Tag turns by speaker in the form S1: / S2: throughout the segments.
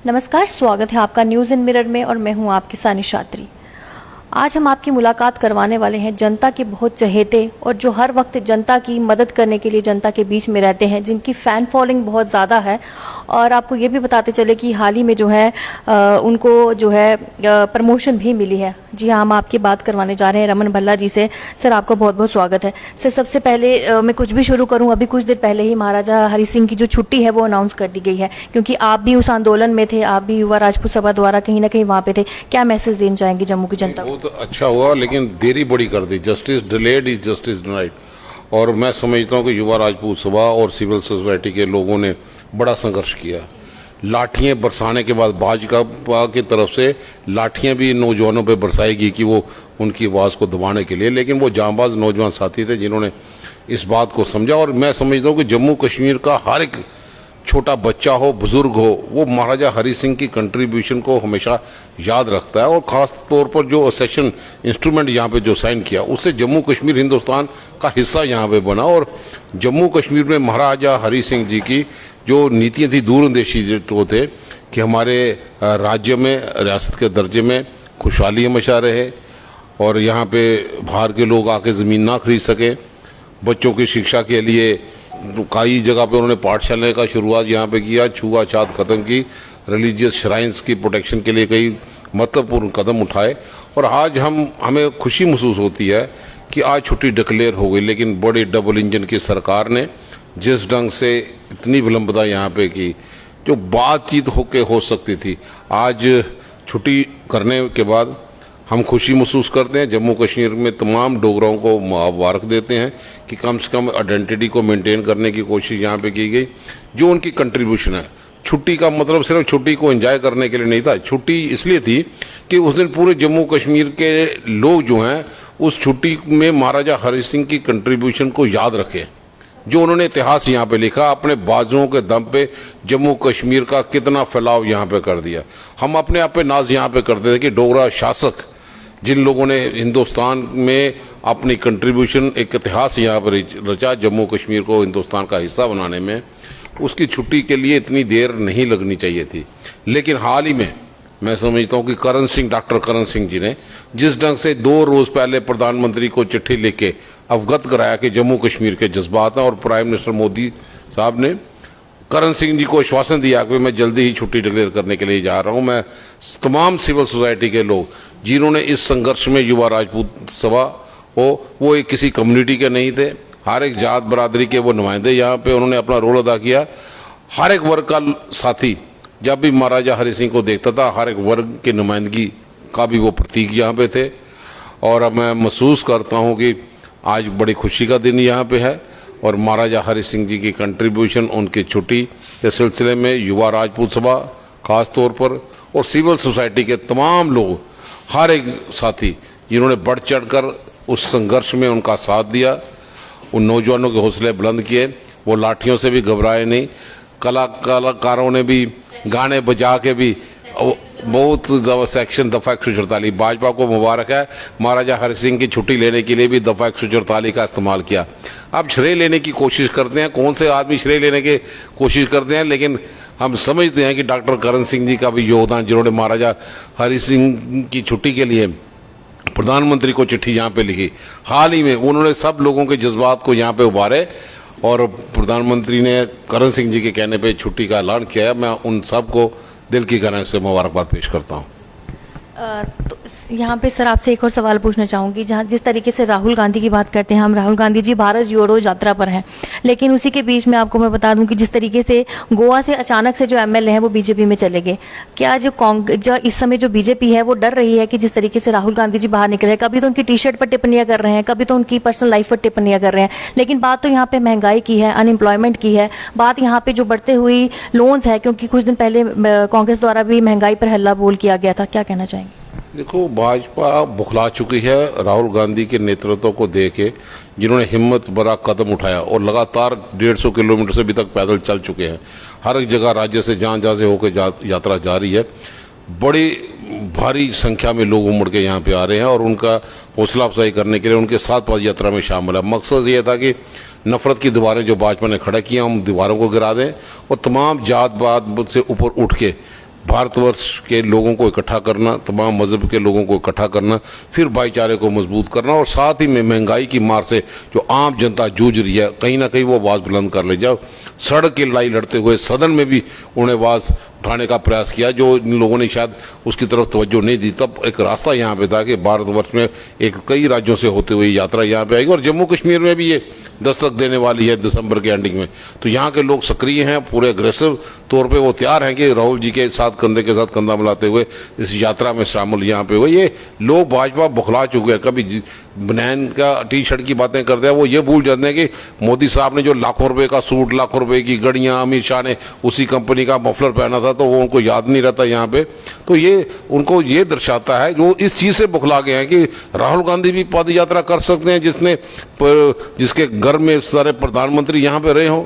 S1: नमस्कार, स्वागत है आपका न्यूज़ इन मिरर में और मैं हूं आपकी सानी शात्री। आज हम आपकी मुलाकात करवाने वाले हैं जनता के बहुत चहेते और जो हर वक्त जनता की मदद करने के लिए जनता के बीच में रहते हैं, जिनकी फ़ैन फॉलोइंग बहुत ज़्यादा है। और आपको ये भी बताते चले कि हाल ही में जो है उनको जो है प्रमोशन भी मिली है। जी हाँ, हम आपकी बात करवाने जा रहे हैं रमन भल्ला जी से। सर, आपका बहुत बहुत स्वागत है। सर, सबसे पहले मैं कुछ भी शुरू करूँ, अभी कुछ देर पहले ही महाराजा हरि सिंह की जो छुट्टी है वो अनाउंस कर दी गई है, क्योंकि आप भी उस आंदोलन में थे, आप भी युवा राजपूत सभा द्वारा कहीं ना कहीं वहाँ पे थे। क्या मैसेज देना चाहेंगे जम्मू की जनता को?
S2: तो अच्छा हुआ, लेकिन देरी बड़ी कर दी। Justice delayed is justice denied. और मैं समझता हूँ कि युवा राजपूत सभा और सिविल सोसाइटी के लोगों ने बड़ा संघर्ष किया। लाठियां बरसाने के बाद भाजपा की तरफ से लाठियां भी नौजवानों पे बरसाएगी कि वो उनकी आवाज़ को दबाने के लिए, लेकिन वो जांबाज नौजवान साथी थे जिन्होंने इस बात को समझा। और मैं समझता हूँ कि जम्मू कश्मीर का हर एक छोटा बच्चा हो, बुजुर्ग हो, वो महाराजा हरि सिंह की कंट्रीब्यूशन को हमेशा याद रखता है। और ख़ास तौर पर जो सेशन इंस्ट्रूमेंट यहाँ पे जो साइन किया, उससे जम्मू कश्मीर हिंदुस्तान का हिस्सा यहाँ पे बना। और जम्मू कश्मीर में महाराजा हरि सिंह जी की जो नीतियाँ थी दूरंदेशी जो थे कि हमारे राज्य में रियासत के दर्जे में खुशहाली हमेशा रहे और यहाँ पे बाहर के लोग आके ज़मीन ना खरीद सके। बच्चों की शिक्षा के लिए कई जगह पे उन्होंने पाठशाला का शुरुआत यहाँ पे किया, छुआछूत खत्म की, रिलीजियस श्राइन्स की प्रोटेक्शन के लिए कई महत्वपूर्ण कदम उठाए। और आज हमें खुशी महसूस होती है कि आज छुट्टी डिक्लेयर हो गई, लेकिन बड़े डबल इंजन की सरकार ने जिस ढंग से इतनी विलंबता यहाँ पे की, जो बातचीत हो सकती थी, आज छुट्टी करने के बाद हम खुशी महसूस करते हैं। जम्मू कश्मीर में तमाम डोगराओं को मुबारक देते हैं कि कम से कम आइडेंटिटी को मेंटेन करने की कोशिश यहाँ पे की गई। जो उनकी कंट्रीब्यूशन है, छुट्टी का मतलब सिर्फ छुट्टी को एंजॉय करने के लिए नहीं था। छुट्टी इसलिए थी कि उस दिन पूरे जम्मू कश्मीर के लोग जो हैं उस छुट्टी में महाराजा हरि सिंह की कंट्रीब्यूशन को याद रखें। जो उन्होंने इतिहास यहाँ पे लिखा, अपने बाजुओं के दम पे जम्मू कश्मीर का कितना फैलाव यहाँ पे कर दिया। हम अपने आप पे नाज यहाँ पे करते थे कि डोगरा शासक जिन लोगों ने हिंदुस्तान में अपनी कंट्रीब्यूशन, एक इतिहास यहाँ पर रचा जम्मू कश्मीर को हिंदुस्तान का हिस्सा बनाने में, उसकी छुट्टी के लिए इतनी देर नहीं लगनी चाहिए थी। लेकिन हाल ही में मैं समझता हूँ कि डॉक्टर करण सिंह जी ने जिस ढंग से 2 रोज पहले प्रधानमंत्री को चिट्ठी लिख के अवगत कराया कि जम्मू कश्मीर के जज्बात हैं, और प्राइम मिनिस्टर मोदी साहब ने करण सिंह जी को आश्वासन दिया कि मैं जल्दी ही छुट्टी डिक्लेयर करने के लिए जा रहा हूं। मैं तमाम सिविल सोसाइटी के लोग जिन्होंने इस संघर्ष में युवा राजपूत सभा हो, वो एक किसी कम्युनिटी के नहीं थे, हर एक जात बरादरी के वो नुमाइंदे यहाँ पे उन्होंने अपना रोल अदा किया। हर एक वर्ग का साथी जब भी महाराजा हरि सिंह को देखता था, हर एक वर्ग की नुमाइंदगी का भी वो प्रतीक यहाँ पे थे। और मैं महसूस करता हूँ कि आज बड़ी खुशी का दिन यहाँ पे है और महाराजा हरि सिंह जी की कंट्रीब्यूशन, उनकी छुट्टी के सिलसिले में युवा राजपूत सभा खास तौर पर और सिविल सोसाइटी के तमाम लोग, हर एक साथी जिन्होंने बढ़ चढ़ कर उस संघर्ष में उनका साथ दिया, उन नौजवानों के हौसले बुलंद किए, वो लाठियों से भी घबराए नहीं। कलाकारों ने भी गाने बजा के भी बहुत सेक्शन दफ़ा 148, भाजपा को मुबारक है, महाराजा हरि सिंह की छुट्टी लेने के लिए भी दफ़ा 148 का इस्तेमाल किया। अब श्रेय लेने की कोशिश करते हैं, कौन से आदमी श्रेय लेने की कोशिश करते हैं, लेकिन हम समझते हैं कि डॉक्टर करण सिंह जी का भी योगदान, जिन्होंने महाराजा हरि सिंह की छुट्टी के लिए प्रधानमंत्री को चिट्ठी यहाँ पे लिखी हाल ही में, उन्होंने सब लोगों के जज्बात को यहाँ पे उभारे और प्रधानमंत्री ने करण सिंह जी के कहने पे छुट्टी का ऐलान किया है। मैं उन सब को दिल की गहराई से मुबारकबाद पेश करता हूँ।
S1: तो यहाँ पे सर आपसे एक और सवाल पूछना चाहूँगी। जहाँ जिस तरीके से राहुल गांधी की बात करते हैं हम, राहुल गांधी जी भारत जोड़ो यात्रा पर हैं, लेकिन उसी के बीच में आपको मैं बता दूं कि जिस तरीके से गोवा से अचानक से जो एमएलए हैं वो बीजेपी में चले गए। क्या जो इस समय जो बीजेपी है वो डर रही है कि जिस तरीके से राहुल गांधी जी बाहर निकले, कभी तो उनकी टी शर्ट पर टिप्पणियाँ कर रहे हैं, कभी तो उनकी पर्सनल लाइफ पर टिप्पणियाँ कर रहे हैं, लेकिन बात तो यहाँ पर महंगाई की है, अनएम्प्लॉयमेंट की है, बात यहाँ पर जो बढ़ते हुई लोन्स है, क्योंकि कुछ दिन पहले कांग्रेस द्वारा भी महंगाई पर हल्ला बोल किया गया था। क्या कहना चाहेंगे?
S2: देखो, भाजपा बुखला चुकी है राहुल गांधी के नेतृत्व को देके, जिन्होंने हिम्मत भरा कदम उठाया और लगातार 150 किलोमीटर से अभी तक पैदल चल चुके हैं। हर एक जगह राज्य से जहाँ से होकर यात्रा जारी है। बड़ी भारी संख्या में लोग उमड़ के यहाँ पे आ रहे हैं और उनका हौसला अफजाई करने के लिए उनके साथ पद यात्रा में शामिल है। मकसद ये था कि नफरत की दीवारें जो भाजपा ने खड़ा किया, हम दीवारों को गिरा दें और तमाम जात पात से ऊपर उठ के भारतवर्ष के लोगों को इकट्ठा करना, तमाम मजहब के लोगों को इकट्ठा करना, फिर भाईचारे को मजबूत करना, और साथ ही में महंगाई की मार से जो आम जनता जूझ रही है कहीं ना कहीं वो आवाज़ बुलंद कर ले। जब सड़क की लड़ाई लड़ते हुए सदन में भी उन्हें आवाज़ उठाने का प्रयास किया, जो इन लोगों ने शायद उसकी तरफ तवज्जो नहीं दी, तब एक रास्ता यहाँ पे था कि भारतवर्ष में एक कई राज्यों से होते हुए यात्रा यहाँ पे आएगी, और जम्मू कश्मीर में भी ये दस्तक देने वाली है दिसंबर के एंडिंग में। तो यहाँ के लोग सक्रिय हैं, पूरे अग्रेसिव तौर पे वो तैयार हैं कि राहुल जी के साथ कंधे के साथ कंधा मिलाते हुए इस यात्रा में शामिल यहाँ पे हुए। ये लोग भाजपा बौखला चुके हैं, कभी बनैन का टी शर्ट की बातें करते हैं, वो ये भूल जाते हैं कि मोदी साहब ने जो लाखों रुपए का सूट, लाखों रुपए की घड़ियां, अमित शाह ने उसी कंपनी का मफलर पहना था, तो वो उनको याद नहीं रहता यहाँ पे। तो ये उनको ये दर्शाता है, जो इस चीज़ से बौखला गए हैं कि राहुल गांधी भी पद यात्रा कर सकते हैं जिसके घर में सारे प्रधानमंत्री यहाँ पे रहे हों।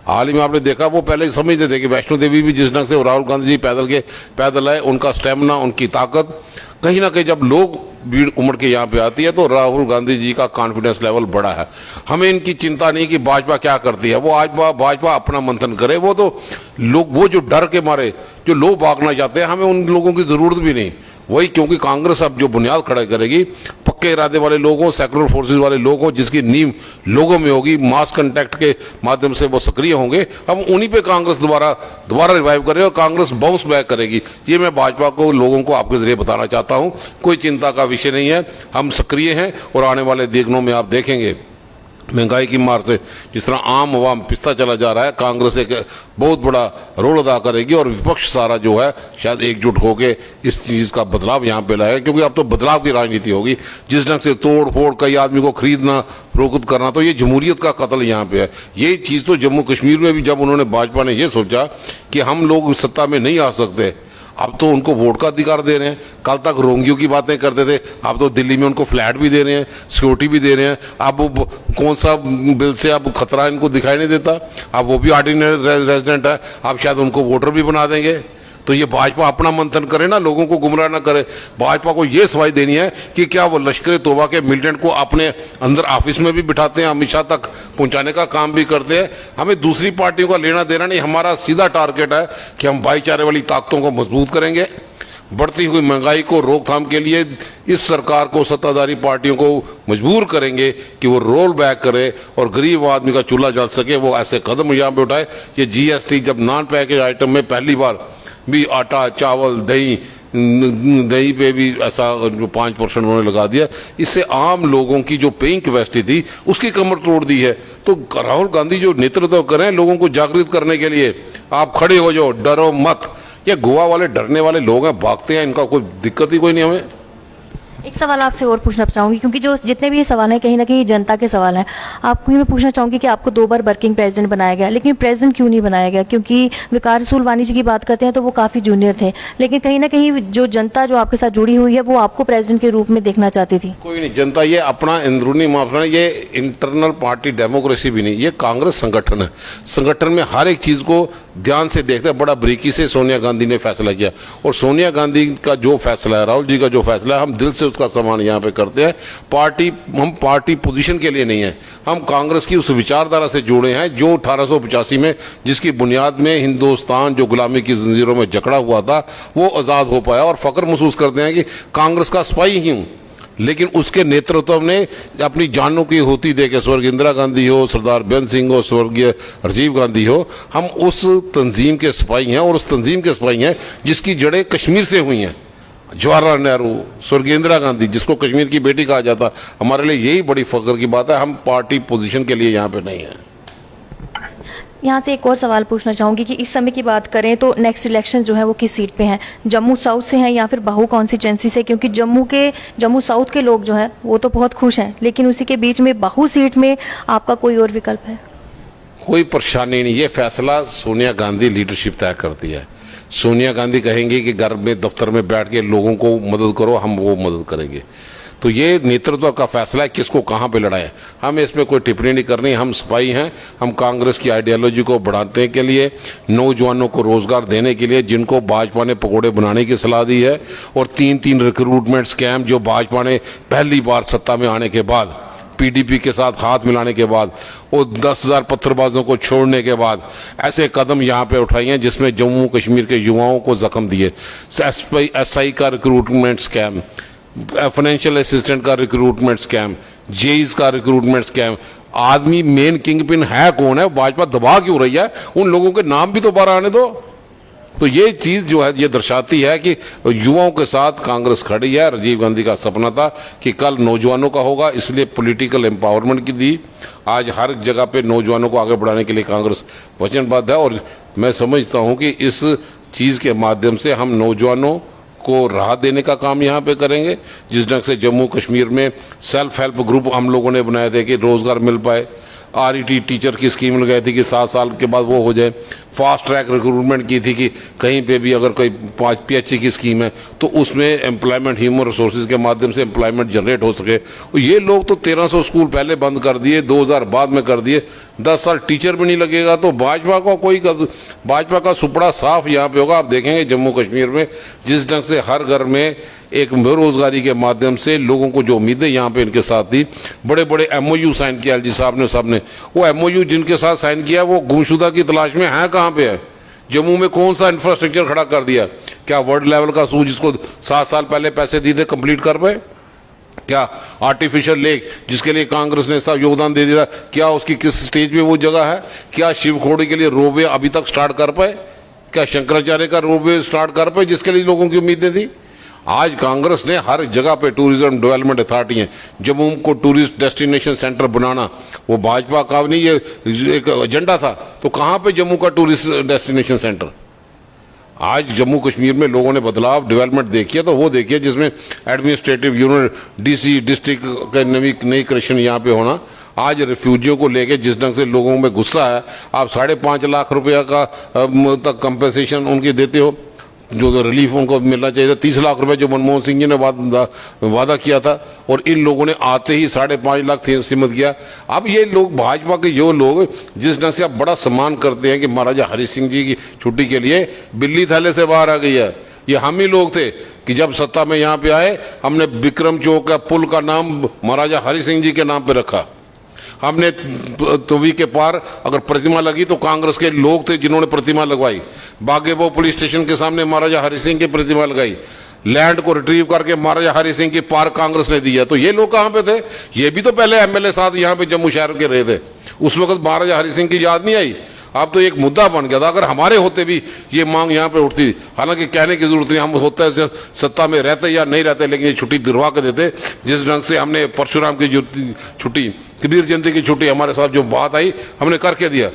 S2: हाल ही में आपने देखा, वो पहले समझते थे कि वैष्णो देवी भी जिस ढंग से राहुल गांधी जी पैदल आए, उनका स्टेमिना, उनकी ताकत, कहीं ना कहीं जब लोग भीड़ उमड़ के यहाँ पे आती है तो राहुल गांधी जी का कॉन्फिडेंस लेवल बड़ा है। हमें इनकी चिंता नहीं कि भाजपा क्या करती है, वो आज भाजपा अपना मंथन करे। वो तो लोग, वो जो डर के मारे जो लोग भागना चाहते हैं, हमें उन लोगों की जरूरत भी नहीं। वही, क्योंकि कांग्रेस अब जो बुनियाद खड़ा करेगी, पक्के इरादे वाले लोगों, सेकुलर फोर्सेस वाले लोगों, जिसकी नींव लोगों में होगी, मास कंटेक्ट के माध्यम से वो सक्रिय होंगे, हम उन्हीं पे कांग्रेस दोबारा रिवाइव करें और कांग्रेस बाउंस बैक करेगी। ये मैं भाजपा को, लोगों को आपके जरिए बताना चाहता हूँ। कोई चिंता का विषय नहीं है, हम सक्रिय हैं, और आने वाले दिनों में आप देखेंगे महंगाई की मार से जिस तरह आम आवाम पिसता चला जा रहा है, कांग्रेस एक बहुत बड़ा रोल अदा करेगी, और विपक्ष सारा जो है शायद एकजुट होकर इस चीज़ का बदलाव यहाँ पे लाएगा, क्योंकि अब तो बदलाव की राजनीति होगी। जिस ढंग से तोड़ फोड़, कई आदमी को खरीदना फरोख्त करना, तो ये जमहूरियत का कत्ल यहाँ पे है। ये चीज़ तो जम्मू कश्मीर में भी जब उन्होंने, भाजपा ने ये सोचा कि हम लोग सत्ता में नहीं आ सकते, अब तो उनको वोट का अधिकार दे रहे हैं। कल तक रोंगियों की बातें करते थे, अब तो दिल्ली में उनको फ्लैट भी दे रहे हैं, सिक्योरिटी भी दे रहे हैं। अब कौन सा बिल से अब खतरा इनको दिखाई नहीं देता, अब वो भी ऑर्डिनरी रेजिडेंट है, अब शायद उनको वोटर भी बना देंगे। तो ये भाजपा अपना मंथन करे ना, लोगों को गुमराह ना करे। भाजपा को ये सवाल देनी है कि क्या वो लश्कर तोबा के मिलिटेंट को अपने अंदर ऑफिस में भी बिठाते हैं, अमित शाह तक पहुंचाने का काम भी करते हैं। हमें दूसरी पार्टियों का लेना देना नहीं, हमारा सीधा टारगेट है कि हम भाईचारे वाली ताकतों को मजबूत करेंगे। बढ़ती हुई महंगाई को रोकथाम के लिए इस सरकार को, सत्ताधारी पार्टियों को मजबूर करेंगे कि वो रोल बैक करे और गरीब आदमी का चूल्हा जल सके, वो ऐसे कदम यहाँ पे उठाए। ये GST जब नॉन पैकेज आइटम में पहली बार भी आटा, चावल, दही पे भी ऐसा 5% उन्होंने लगा दिया, इससे आम लोगों की जो पेइंग कैपेसिटी थी उसकी कमर तोड़ दी है। तो राहुल गांधी जो नेतृत्व करें लोगों को जागृत करने के लिए, आप खड़े हो जाओ, डरो मत। ये गोवा वाले डरने वाले लोग हैं, भागते हैं, इनका कोई दिक्कत ही कोई नहीं हमें।
S1: एक सवाल आपसे और पूछना चाहूँगी, क्योंकि जो जितने भी ये सवाल हैं कहीं ना कहीं जनता के सवाल हैं। आपको मैं पूछना चाहूँगी कि आपको 2 बार वर्किंग प्रेसिडेंट बनाया गया, लेकिन प्रेसिडेंट क्यों नहीं बनाया गया? क्योंकि विकार रसूलवानी जी की बात करते हैं तो वो काफ़ी जूनियर थे, लेकिन कहीं ना कहीं जो जनता जो आपके साथ जुड़ी हुई है वो आपको प्रेसिडेंट के रूप में देखना चाहती थी।
S2: कोई नहीं, जनता ये अपना अंदरूनी मामला, ये इंटरनल पार्टी डेमोक्रेसी भी नहीं, ये कांग्रेस संगठन है। संगठन में हर एक चीज़ को ध्यान से देखते हैं। बड़ा बारीकी से सोनिया गांधी ने फैसला किया, और सोनिया गांधी का जो फैसला है, राहुल जी का जो फैसला है, हम दिल से उसका सम्मान यहाँ पे करते हैं। हम पार्टी पोजीशन के लिए नहीं है, हम कांग्रेस की उस विचारधारा से जुड़े हैं जो 1885 में, जिसकी बुनियाद में हिंदुस्तान जो गुलामी की जंजीरों में जकड़ा हुआ था, वो आज़ाद हो पाया। और फख्र महसूस करते हैं कि कांग्रेस का सिपाही ही हूँ, लेकिन उसके नेतृत्व ने अपनी जानों की होती दे के, स्वर्गीय इंदिरा गांधी हो, सरदार बेन सिंह हो, स्वर्गीय राजीव गांधी हो, हम उस तंजीम के सिपाही हैं, और उस तंजीम के सिपाही हैं जिसकी जड़ें कश्मीर से हुई हैं। जवाहरलाल नेहरू, स्वर्गीय इंदिरा गांधी, जिसको कश्मीर की बेटी कहा जाता, हमारे लिए यही बड़ी फख्र की बात है। हम पार्टी पोजीशन के लिए यहाँ पे नहीं है।
S1: यहाँ से एक और सवाल पूछना चाहूँगी कि इस समय की बात करें तो नेक्स्ट इलेक्शन जो है वो किस सीट पे हैं? जम्मू साउथ से हैं या फिर बाहू कॉन्स्टिट्यूंसी से? क्योंकि जम्मू साउथ के लोग जो हैं वो तो बहुत खुश हैं, लेकिन उसी के बीच में बाहू सीट में आपका कोई और विकल्प है?
S2: कोई परेशानी नहीं, ये फैसला सोनिया गांधी लीडरशिप तय करती है। सोनिया गांधी कहेंगे कि घर में, दफ्तर में बैठ के लोगों को मदद करो, हम वो मदद करेंगे। तो ये नेतृत्व का फैसला है किसको कहाँ पे लड़ाए, हमें इसमें कोई टिप्पणी नहीं करनी। हम सिपाही हैं, हम कांग्रेस की आइडियोलॉजी को बढ़ाने के लिए, नौजवानों को रोजगार देने के लिए, जिनको भाजपा ने पकौड़े बनाने की सलाह दी है, और 3 रिक्रूटमेंट स्कैम जो भाजपा ने पहली बार सत्ता में आने के बाद पीडीपी के साथ हाथ मिलाने के बाद, वो 10,000 पत्थरबाजों को छोड़ने के बाद ऐसे कदम यहाँ पे उठाए हैं जिसमें जम्मू कश्मीर के युवाओं को जख्म दिए। SI का रिक्रूटमेंट स्कैम, फाइनेंशियल असिस्टेंट का रिक्रूटमेंट स्कैम, जेईज का रिक्रूटमेंट स्कैम। आदमी मेन किंग पिन है कौन है? भाजपा दबा क्यों रही है? उन लोगों के नाम भी तो बाहर आने दो। तो ये चीज जो है ये दर्शाती है कि युवाओं के साथ कांग्रेस खड़ी है। राजीव गांधी का सपना था कि कल नौजवानों का होगा, इसलिए पॉलिटिकल एम्पावरमेंट की दी। आज हर जगह पे नौजवानों को आगे बढ़ाने के लिए कांग्रेस वचनबद्ध है, और मैं समझता हूं कि इस चीज के माध्यम से हम नौजवानों को राहत देने का काम यहाँ पे करेंगे। जिस ढंग से जम्मू कश्मीर में सेल्फ हेल्प ग्रुप हम लोगों ने बनाए थे कि रोजगार मिल पाए, RET टीचर की स्कीम लगाई थी कि 7 साल के बाद वो हो जाए, फास्ट ट्रैक रिक्रूटमेंट की थी कि कहीं पे भी अगर कोई PhD की स्कीम है तो उसमें एम्प्लॉयमेंट ह्यूमन रिसोर्सेज के माध्यम से एम्प्लॉयमेंट जनरेट हो सके। ये लोग तो 1300 स्कूल पहले बंद कर दिए, 2000 बाद में कर दिए, 10 साल टीचर भी नहीं लगेगा। तो भाजपा का सुपड़ा साफ यहाँ पे होगा। आप देखेंगे जम्मू कश्मीर में जिस ढंग से हर घर में एक बेरोजगारी के माध्यम से लोगों को जो उम्मीदें यहाँ पे इनके साथ थी, बड़े बड़े MOU साइन किया LG साहब ने, सबने वो MOU जिनके साथ साइन किया वो गुमशुदा की तलाश में है। कहाँ पे है? जम्मू में कौन सा इंफ्रास्ट्रक्चर खड़ा कर दिया? क्या वर्ल्ड लेवल का सूज जिसको 7 साल पहले पैसे दिए थे कंप्लीट कर पाए? क्या आर्टिफिशियल लेक जिसके लिए कांग्रेस ने सब योगदान दे दिया, क्या उसकी किस स्टेज पे वो जगह है? क्या शिवखोड़ी के लिए रोपवे अभी तक स्टार्ट कर पाए? क्या शंकराचार्य का रोपवे स्टार्ट कर पाए जिसके लिए लोगों की उम्मीदें थी? आज कांग्रेस ने हर जगह पे टूरिज्म डेवलपमेंट अथॉरिटी है, जम्मू को टूरिस्ट डेस्टिनेशन सेंटर बनाना वो भाजपा का नहीं, ये एक एजेंडा था। तो कहां पे जम्मू का टूरिस्ट डेस्टिनेशन सेंटर? आज जम्मू कश्मीर में लोगों ने बदलाव डेवलपमेंट देखी तो वो देखिए जिसमें एडमिनिस्ट्रेटिव यूनिट DC डिस्ट्रिक्ट का नई क्रिएशन यहाँ पे होना। आज रिफ्यूजियों को लेके जिस ढंग से लोगों में गुस्सा है, आप 5.5 लाख रुपया का तक कंपेंसेशन उनकी देते हो, जो रिलीफ उनको मिलना चाहिए था। 30 लाख रुपए जो मनमोहन सिंह जी ने वादा किया था, और इन लोगों ने आते ही 5.5 लाख सीमित किया। अब ये लोग भाजपा के जो लोग जिस ढंग से आप बड़ा सम्मान करते हैं कि महाराजा हरि सिंह जी की छुट्टी के लिए बिल्ली थैले से बाहर आ गई है। ये हम ही लोग थे कि जब सत्ता में यहाँ पे आए हमने विक्रम चौक का पुल का नाम महाराजा हरि सिंह जी के नाम पे रखा। हमने तवी के पार अगर प्रतिमा लगी तो कांग्रेस के लोग थे जिन्होंने प्रतिमा लगवाई। बागेबो पुलिस स्टेशन के सामने महाराजा हरि सिंह की प्रतिमा लगाई। लैंड को रिट्रीव करके महाराजा हरि सिंह की पार्क कांग्रेस ने दिया। तो ये लोग कहां पे थे? ये भी तो पहले MLA साथ यहाँ पे जम्मू शहर के रहे थे। उस वक्त महाराजा हरि सिंह की याद नहीं आई? अब तो एक मुद्दा बन गया था। अगर हमारे होते भी ये मांग यहाँ पे उठती, हालांकि कहने की जरूरत नहीं, हम होता है सत्ता में रहते या नहीं रहते, लेकिन ये छुट्टी दिलवा के देते। जिस ढंग से हमने परशुराम की छुट्टी, कबीर जयंती की छुट्टी, हमारे साथ जो बात आई हमने करके दिया।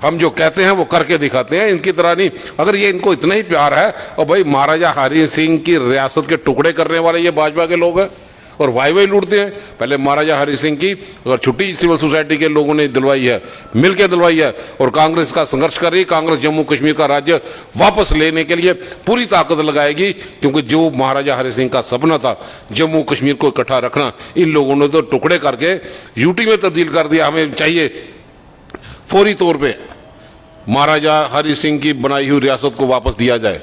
S2: हम जो कहते हैं वो करके दिखाते हैं, इनकी तरह नहीं। अगर ये इनको इतना ही प्यार है, और भाई महाराजा हरि सिंह की रियासत के टुकड़े करने वाले ये भाजपा के लोग हैं और वाई लूटते हैं। पहले महाराजा हरि सिंह की अगर छुट्टी सिविल सोसाइटी के लोगों ने दिलवाई है, मिलकर दिलवाई है, और कांग्रेस का संघर्ष कर रही है। कांग्रेस जम्मू कश्मीर का राज्य वापस लेने के लिए पूरी ताकत लगाएगी, क्योंकि जो महाराजा हरि सिंह का सपना था जम्मू कश्मीर को इकट्ठा रखना, इन लोगों ने तो टुकड़े करके यूटी में तब्दील कर दिया। हमें चाहिए फौरी तौर पे महाराजा हरि सिंह की बनाई हुई रियासत को वापस दिया जाए।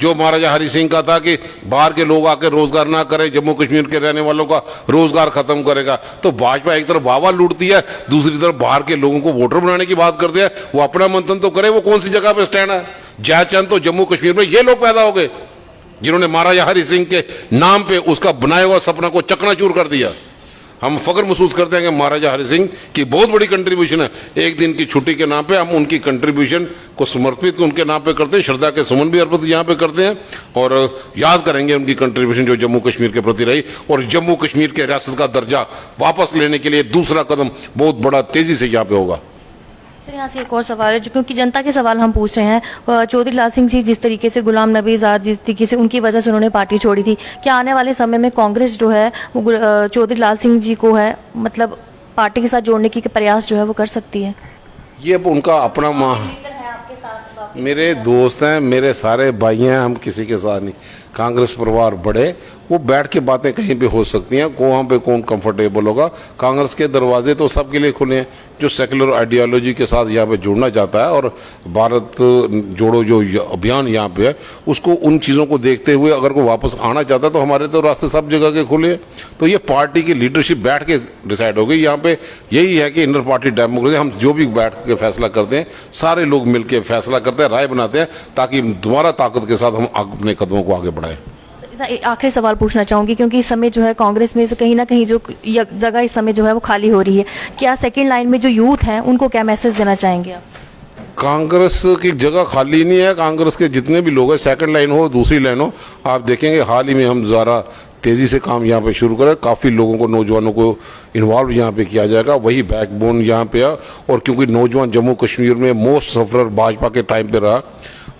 S2: जो महाराजा हरि सिंह का था कि बाहर के लोग आकर रोजगार ना करें, जम्मू कश्मीर के रहने वालों का रोजगार खत्म करेगा। तो भाजपा एक तरफ वावा लूटती है, दूसरी तरफ बाहर के लोगों को वोटर बनाने की बात करते हैं। वो अपना मंथन तो करे, वो कौन सी जगह पे स्टैंड है? जयचंद तो जम्मू कश्मीर में ये लोग पैदा हो गए जिन्होंने महाराजा हरि सिंह के नाम पे उसका बनाया हुआ सपना को चकनाचूर कर दिया। हम फख्र महसूस करते हैं कि महाराजा हरि सिंह की बहुत बड़ी कंट्रीब्यूशन है। एक दिन की छुट्टी के नाम पे हम उनकी कंट्रीब्यूशन को समर्पित उनके नाम पे करते हैं, श्रद्धा के सुमन भी अर्पित यहाँ पे करते हैं, और याद करेंगे उनकी कंट्रीब्यूशन जो जम्मू कश्मीर के प्रति रही। और जम्मू कश्मीर के रियासत का दर्जा वापस लेने के लिए दूसरा कदम बहुत बड़ा तेजी से यहाँ पे होगा।
S1: सर यहाँ से एक और सवाल है, जो क्योंकि जनता के सवाल हम पूछ रहे हैं। चौधरी लाल सिंह जी जिस तरीके से, गुलाम नबी आज़ाद जिस तरीके से उनकी वजह से उन्होंने पार्टी छोड़ी थी, क्या आने वाले समय में कांग्रेस जो है वो चौधरी लाल सिंह जी को है मतलब पार्टी के साथ जोड़ने की प्रयास जो है वो कर सकती है?
S2: ये अब उनका अपना मेरे दोस्त हैं, मेरे सारे भाई हैं, हम किसी के साथ नहीं। कांग्रेस परिवार बढ़े, वो बैठ के बातें कहीं पे हो सकती हैं, वहाँ पे कौन कंफर्टेबल होगा। कांग्रेस के दरवाजे तो सबके लिए खुले हैं, जो सेकुलर आइडियोलॉजी के साथ यहाँ पे जुड़ना चाहता है और भारत जोड़ो जो अभियान यहाँ पे है, उसको उन चीज़ों को देखते हुए अगर कोई वापस आना चाहता है तो हमारे तो रास्ते सब जगह के खुले हैं। तो ये पार्टी की लीडरशिप बैठ के डिसाइड हो गई। यहाँ पे यही है कि इंटर पार्टी डेमोक्रेसी, हम जो भी बैठ के फैसला करते हैं, सारे लोग मिलकर फैसला करते हैं, राय बनाते हैं, ताकि दोबारा ताकत के साथ हम अपने कदमों को आगे बढ़ाएं।
S1: आखिरी सवाल पूछना चाहूंगी, क्योंकि इस समय जो है कांग्रेस में से कहीं ना कहीं जो जगह इस समय जो है वो खाली हो रही है, क्या सेकंड लाइन में जो यूथ हैं उनको क्या मैसेज देना चाहेंगे आप?
S2: कांग्रेस की जगह खाली नहीं है। कांग्रेस के जितने भी लोग हैं, सेकंड लाइन हो दूसरी लाइन हो, आप देखेंगे हाल ही में हम ज़रा तेज़ी से काम यहाँ पे शुरू करें, काफ़ी लोगों को, नौजवानों को इन्वॉल्व यहाँ पे किया जाएगा, वही बैकबोन यहाँ पे है। और क्योंकि नौजवान जम्मू कश्मीर में मोस्ट सफरर भाजपा के टाइम पे रहा,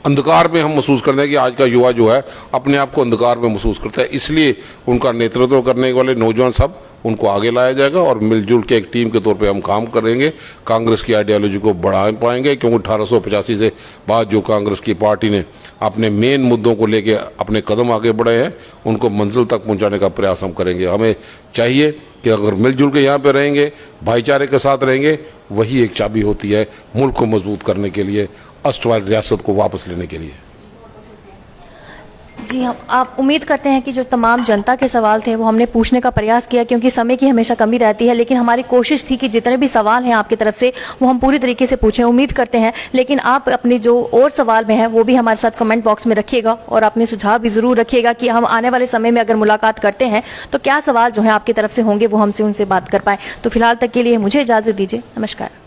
S2: अंधकार में हम महसूस करते हैं कि आज का युवा जो है अपने आप को अंधकार में महसूस करता है, इसलिए उनका नेतृत्व करने वाले नौजवान सब उनको आगे लाया जाएगा और मिलजुल के एक टीम के तौर पे हम काम करेंगे, कांग्रेस की आइडियोलॉजी को बढ़ा पाएंगे। क्योंकि 1885 से बाद जो कांग्रेस की पार्टी ने अपने मेन मुद्दों को लेके अपने कदम आगे बढ़े हैं, उनको मंजिल तक पहुंचाने का प्रयास हम करेंगे। हमें चाहिए कि अगर मिलजुल के यहाँ पे रहेंगे, भाईचारे के साथ रहेंगे, वही एक चाबी होती है मुल्क को मजबूत करने के लिए, अष्टवार रियासत को वापस लेने के लिए।
S1: जी हम आप उम्मीद करते हैं कि जो तमाम जनता के सवाल थे वो हमने पूछने का प्रयास किया, क्योंकि समय की हमेशा कमी रहती है, लेकिन हमारी कोशिश थी कि जितने भी सवाल हैं आपकी तरफ से वो हम पूरी तरीके से पूछें। उम्मीद करते हैं, लेकिन आप अपने जो और सवाल में हैं वो भी हमारे साथ कमेंट बॉक्स में रखिएगा और अपने सुझाव भी ज़रूर रखिएगा कि हम आने वाले समय में अगर मुलाकात करते हैं तो क्या सवाल जो है आपकी तरफ से होंगे वो हमसे उनसे बात कर पाएँ। तो फिलहाल तक के लिए मुझे इजाज़त दीजिए। नमस्कार।